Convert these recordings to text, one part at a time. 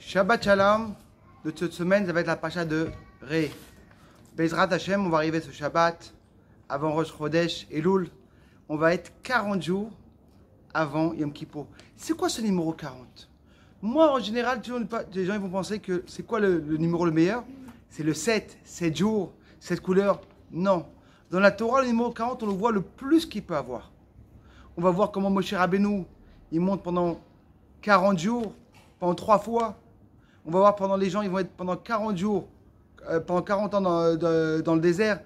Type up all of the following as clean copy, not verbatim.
Shabbat Shalom de cette semaine, ça va être la pacha de Ré. Bezrat Hashem, on va arriver ce Shabbat avant Rosh Chodesh et Elul. On va être 40 jours avant Yom Kippour. C'est quoi ce numéro 40? Moi, en général, les gens ils vont penser que c'est quoi le numéro le meilleur? C'est le 7 jours, 7 couleurs. Non. Dans la Torah, le numéro 40, on le voit le plus qu'il peut avoir. On va voir comment Moshe Rabbeinu, il monte pendant 40 jours, pendant 3 fois. On va voir pendant les gens, ils vont être pendant 40 jours, pendant 40 ans dans le désert.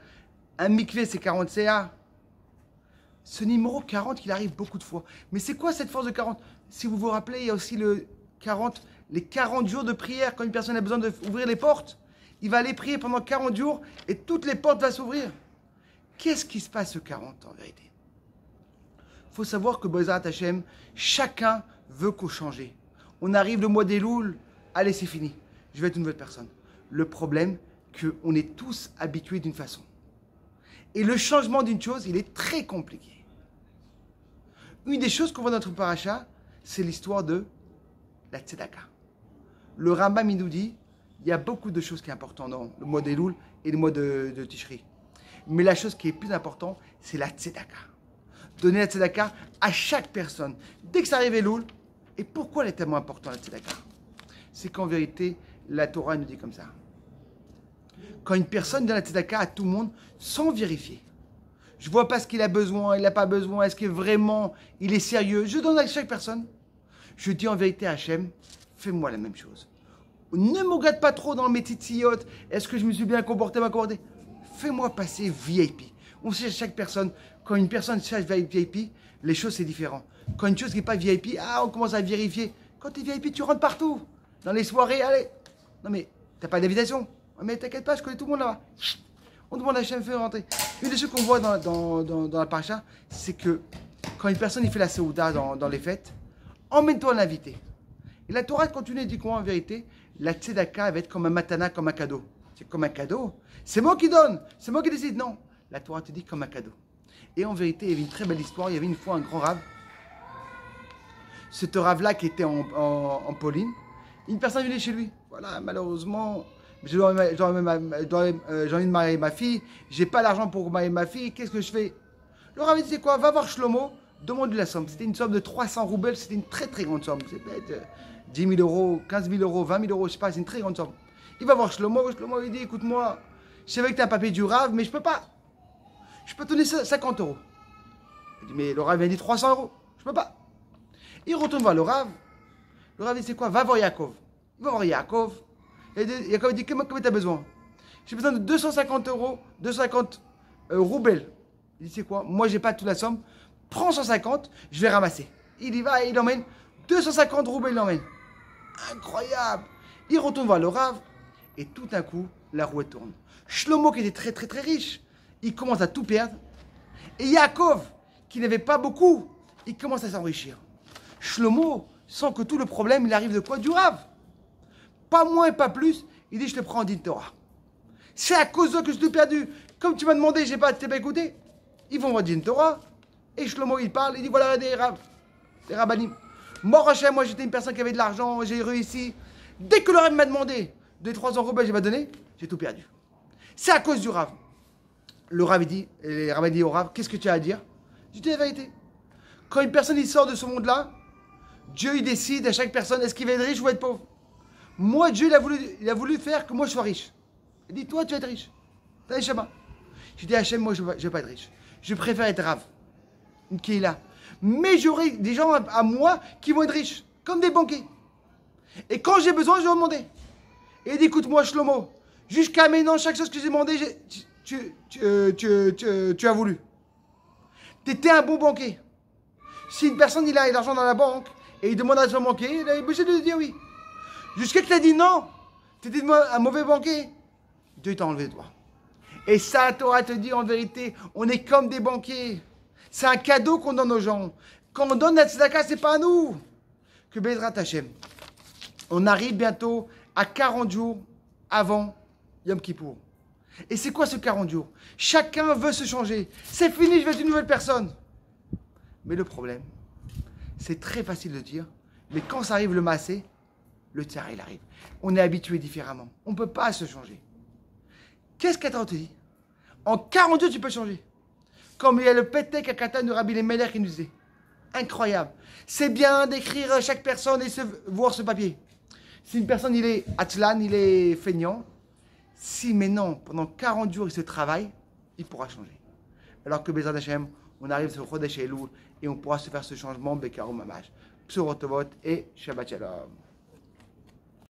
Un mikvé, c'est 40 CA. Ce numéro 40, il arrive beaucoup de fois. Mais c'est quoi cette force de 40? Si vous vous rappelez, il y a aussi les 40 jours de prière. Quand une personne a besoin d'ouvrir les portes, il va aller prier pendant 40 jours et toutes les portes vont s'ouvrir. Qu'est-ce qui se passe ce 40 en vérité? Il faut savoir que Bezrat Hashem, chacun veut qu'on change. On arrive le mois d'Elul, allez c'est fini, je vais être une nouvelle personne. Le problème, qu'on est tous habitués d'une façon. Et le changement d'une chose, il est très compliqué. Une des choses qu'on voit dans notre paracha, c'est l'histoire de la tzedaka. Le Rambam il nous dit, il y a beaucoup de choses qui sont importantes dans le mois d'Elul et le mois de Tishri. Mais la chose qui est plus importante, c'est la tzedaka. Donner la tzedaka à chaque personne. Dès que ça arrive Elul, et pourquoi elle est tellement importante la tzedaka? C'est qu'en vérité, la Torah nous dit comme ça. Quand une personne donne la tzedaka à tout le monde, sans vérifier. Je ne vois pas ce qu'il a besoin, il n'a pas besoin, est-ce que vraiment il est sérieux? Je donne à chaque personne. Je dis en vérité à Hachem, fais-moi la même chose. Ne me regarde pas trop dans le métitillot, est-ce que je me suis bien comporté, fais-moi passer VIP. On sait chaque personne, quand une personne cherche VIP, les choses c'est différent. Quand une chose qui n'est pas VIP, on commence à vérifier. Quand tu es VIP, tu rentres partout. Dans les soirées, allez. Non mais, t'as pas d'invitation. Mais t'inquiète pas, je connais tout le monde là-bas. On demande à Hachem de faire rentrer. Une des choses qu'on voit dans la paracha, c'est que quand une personne il fait la Seouda dans les fêtes, emmène-toi l'invité. Et la Torah continue et dit quoi en vérité? La tzedaka va être comme un matana, comme un cadeau. C'est comme un cadeau. C'est moi qui donne, c'est moi qui décide. Non, la Torah te dit comme un cadeau. Et en vérité, il y avait une très belle histoire. Il y avait une fois un grand rave. Ce rave-là qui était en Pauline. Une personne venait chez lui. Voilà, malheureusement, j'ai envie de marier ma fille. J'ai pas l'argent pour marier ma fille. Qu'est-ce que je fais? Le rave dit, c'est quoi? Va voir Shlomo, demande-lui la somme. C'était une somme de 300 roubles. C'était une très très grande somme. C'est peut-être 10 000 euros, 15 000 euros, 20 000 euros, je sais pas. C'est une très grande somme. Il va voir Shlomo. Shlomo lui dit, écoute-moi, je savais que tu as un papier du rave, mais je peux pas. Je peux te donner 50 euros. Il dit, mais le rave a dit 300 euros. Je peux pas. Il retourne voir le rave. Le rave dit, c'est quoi? Va voir Yaakov. Il va voir Yaakov. Et Yaakov dit, comment tu as besoin? J'ai besoin de 250 euros, 250 roubles. Il dit, c'est quoi? Moi, j'ai pas toute la somme. Prends 150, je vais ramasser. Il y va et il emmène 250 roubles, il l'emmène. Incroyable. Il retourne voir le rave. Et tout d'un coup, la roue tourne. Shlomo, qui était très très très riche, il commence à tout perdre. Et Yaakov, qui n'avait pas beaucoup, il commence à s'enrichir. Shlomo, sans que tout le problème, il arrive de quoi? Du rave. Pas moins et pas plus. Il dit, je te prends en din Torah. C'est à cause d'eux que je t'ai perdu. Comme tu m'as demandé, je t'ai pas écouté. Ils vont voir din Torah. Et Shlomo, il parle, il dit, voilà des rabbanim. Moi, Hachem, moi j'étais une personne qui avait de l'argent, j'ai réussi. Dès que le rave m'a demandé de 300 roubles, j'ai pas donné, j'ai tout perdu. C'est à cause du rave. Le rave, dit au rave, qu'est-ce que tu as à dire? Je dis la vérité. Quand une personne il sort de ce monde-là, Dieu il décide à chaque personne est-ce qu'il va être riche ou être pauvre. Moi, Dieu il a voulu faire que moi je sois riche. Il dit toi tu vas être riche. T'as les schémas. Je dis Hachem, moi je vais pas être riche. Je préfère être rave. Qui est là. Mais j'aurai des gens à moi qui vont être riches, comme des banquiers. Et quand j'ai besoin, je vais demander. Et il dit écoute-moi Shlomo, jusqu'à maintenant, chaque chose que j'ai demandé, tu as voulu. Tu étais un bon banquier. Si une personne il a l'argent dans la banque et il demande à son banquier, il est obligé de dire oui. Jusqu'à que tu as dit non, tu étais un mauvais banquier, Dieu t'a enlevé de toi. Et ça, Torah te dit en vérité, on est comme des banquiers. C'est un cadeau qu'on donne aux gens. Quand on donne la tzedaka, c'est pas à nous. Que Bezrat Hashem. On arrive bientôt à 40 jours avant Yom Kippour. Et c'est quoi ce 40 jours? Chacun veut se changer. C'est fini, je vais être une nouvelle personne. Mais le problème, c'est très facile de dire, mais quand ça arrive le massé, le tsar il arrive. On est habitué différemment. On ne peut pas se changer. Qu'est-ce qu'Attara te dit? En 40 jours, tu peux changer. Comme il y a le Pétek à Katan de Rabbi Lemeler qui nous disait. Incroyable. C'est bien d'écrire chaque personne et voir ce papier. Si une personne, il est atlan, il est feignant, si maintenant, pendant 40 jours, il se travaille, il pourra changer. Alors que Bezrat Hashem, on arrive sur Chodesh Elul et on pourra se faire ce changement, Bekaro Mamash. Psurotovot et Shabbat Shalom.